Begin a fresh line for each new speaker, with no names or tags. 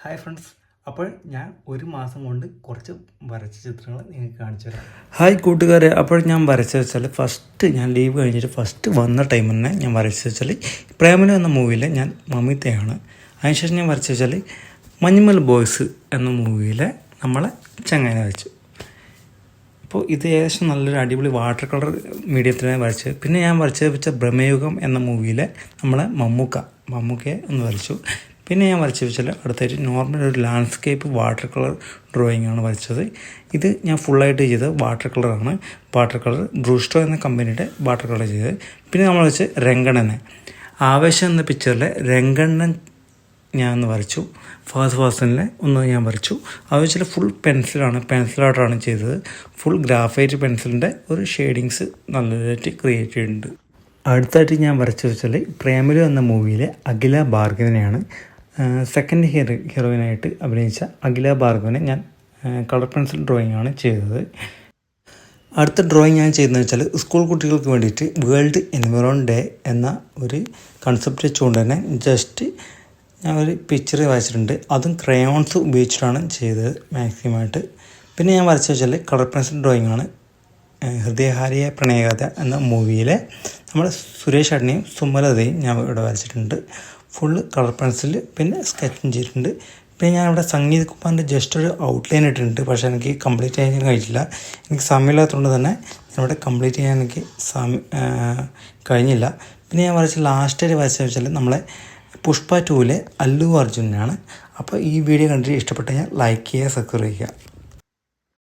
Hi friends, അപ്പോൾ ഞാൻ ഒരു മാസം കൊണ്ട് കുറച്ച് വരച്ച ചിത്രങ്ങൾ നിങ്ങൾക്ക് കാണിച്ചു തരാം. ഹായ് കൂട്ടുകാരെ, അപ്പോൾ ഞാൻ വരച്ചു വെച്ചാൽ ഫസ്റ്റ് ഞാൻ ലീവ് കഴിഞ്ഞിട്ട് ഫസ്റ്റ് വന്ന ടൈം തന്നെ ഞാൻ വരച്ചു വെച്ചാൽ പ്രേമലു എന്ന മൂവിയിലെ ഞാൻ മമിതയാണ്. അതിനുശേഷം ഞാൻ വരച്ചു വെച്ചാൽ മഞ്ഞുമൽ ബോയ്സ് എന്ന മൂവിയിലെ നമ്മളെ ചങ്ങാനെ വരച്ചു. അപ്പോൾ ഇത് ഏകദേശം നല്ലൊരു അടിപൊളി വാട്ടർ കളർ മീഡിയത്തിലാണ് വരച്ചത്. പിന്നെ ഞാൻ വരച്ചത് വെച്ചാൽ ബ്രഹ്മയുഗം എന്ന മൂവിയിലെ നമ്മളെ മമ്മൂക്കയെ ഒന്ന് വരച്ചു. പിന്നെ ഞാൻ വരച്ച് വെച്ചാൽ അടുത്തായിട്ട് നോർമൽ ഒരു ലാൻഡ്സ്കേപ്പ് വാട്ടർ കളർ ഡ്രോയിങ് ആണ് വരച്ചത്. ഇത് ഞാൻ ഫുള്ളായിട്ട് ചെയ്തത് വാട്ടർ കളറാണ്. വാട്ടർ കളർ ബ്രൂസ്റ്റോ എന്ന കമ്പനിയുടെ വാട്ടർ കളർ ചെയ്തത്. പിന്നെ നമ്മൾ വെച്ച് രംഗണ്ണനെ ആവേശം എന്ന പിക്ചറിലെ രംഗണ്ണൻ ഞാൻ ഒന്ന് വരച്ചു. ഫാസ്റ്റ് ഫാസ്റ്റനിലെ ഒന്ന് ഞാൻ വരച്ചു. അത് വെച്ചാൽ ഫുൾ പെൻസിലായിട്ടാണ് ചെയ്തത്. ഫുൾ ഗ്രാഫൈറ്റ് പെൻസിലിൻ്റെ ഒരു ഷെയ്ഡിങ്സ് നല്ലതായിട്ട് ക്രിയേറ്റ് ചെയ്തിട്ടുണ്ട്. അടുത്തായിട്ട് ഞാൻ വരച്ചു വെച്ചാൽ പ്രേമലു എന്ന മൂവിയിലെ അഖില ഭാർഗവനെയാണ്. സെക്കൻഡ് ഹീറോയിനായിട്ട് അഭിനയിച്ച അഖില ഭാർഗവനെ ഞാൻ കളർ പെൻസിൽ ഡ്രോയിങ് ആണ് ചെയ്തത്. അടുത്ത ഡ്രോയിങ് ഞാൻ ചെയ്യുന്നത് വെച്ചാൽ സ്കൂൾ കുട്ടികൾക്ക് വേണ്ടിയിട്ട് വേൾഡ് എൻവയോൺ ഡേ എന്ന ഒരു കൺസെപ്റ്റ് വെച്ചുകൊണ്ട് തന്നെ ജസ്റ്റ് ഞാൻ ഒരു പിക്ചർ വരച്ചിട്ടുണ്ട്. അതും ക്രയോൺസ് ഉപയോഗിച്ചിട്ടാണ് ചെയ്തത് മാക്സിമമായിട്ട്. പിന്നെ ഞാൻ വരച്ചു വെച്ചാൽ കളർ പെൻസിൽ ഡ്രോയിങ് ആണ്. ഹൃദയഹാരിയ പ്രണയകഥ എന്ന മൂവിയിലെ നമ്മുടെ സുരേഷ് ഏട്ടനെയും സുമലതയും ഞാൻ ഇവിടെ വരച്ചിട്ടുണ്ട്. ഫുള്ള് കളർ പെൻസിൽ പിന്നെ സ്കെച്ചും ചെയ്തിട്ടുണ്ട്. പിന്നെ ഞാനിവിടെ സംഗീത് കുമാറിൻ്റെ ജസ്റ്റ് ഒരു ഔട്ട്ലൈൻ ഇട്ടിട്ടുണ്ട്. പക്ഷേ എനിക്ക് കംപ്ലീറ്റ് ചെയ്യാൻ കഴിഞ്ഞില്ല. എനിക്ക് സമയമില്ലാത്തതുകൊണ്ട് തന്നെ ഞാനിവിടെ കംപ്ലീറ്റ് ചെയ്യാൻ എനിക്ക് കഴിഞ്ഞില്ല. പിന്നെ ഞാൻ ലാസ്റ്റായിട്ട് വരച്ചത് വെച്ചാൽ നമ്മളെ പുഷ്പ 2 അല്ലു അർജുനാണ്. അപ്പോൾ ഈ വീഡിയോ കണ്ടിട്ട് ഇഷ്ടപ്പെട്ട ഞാൻ ലൈക്ക് ചെയ്യുക, സബ്സ്ക്രൈബ് ചെയ്യുക.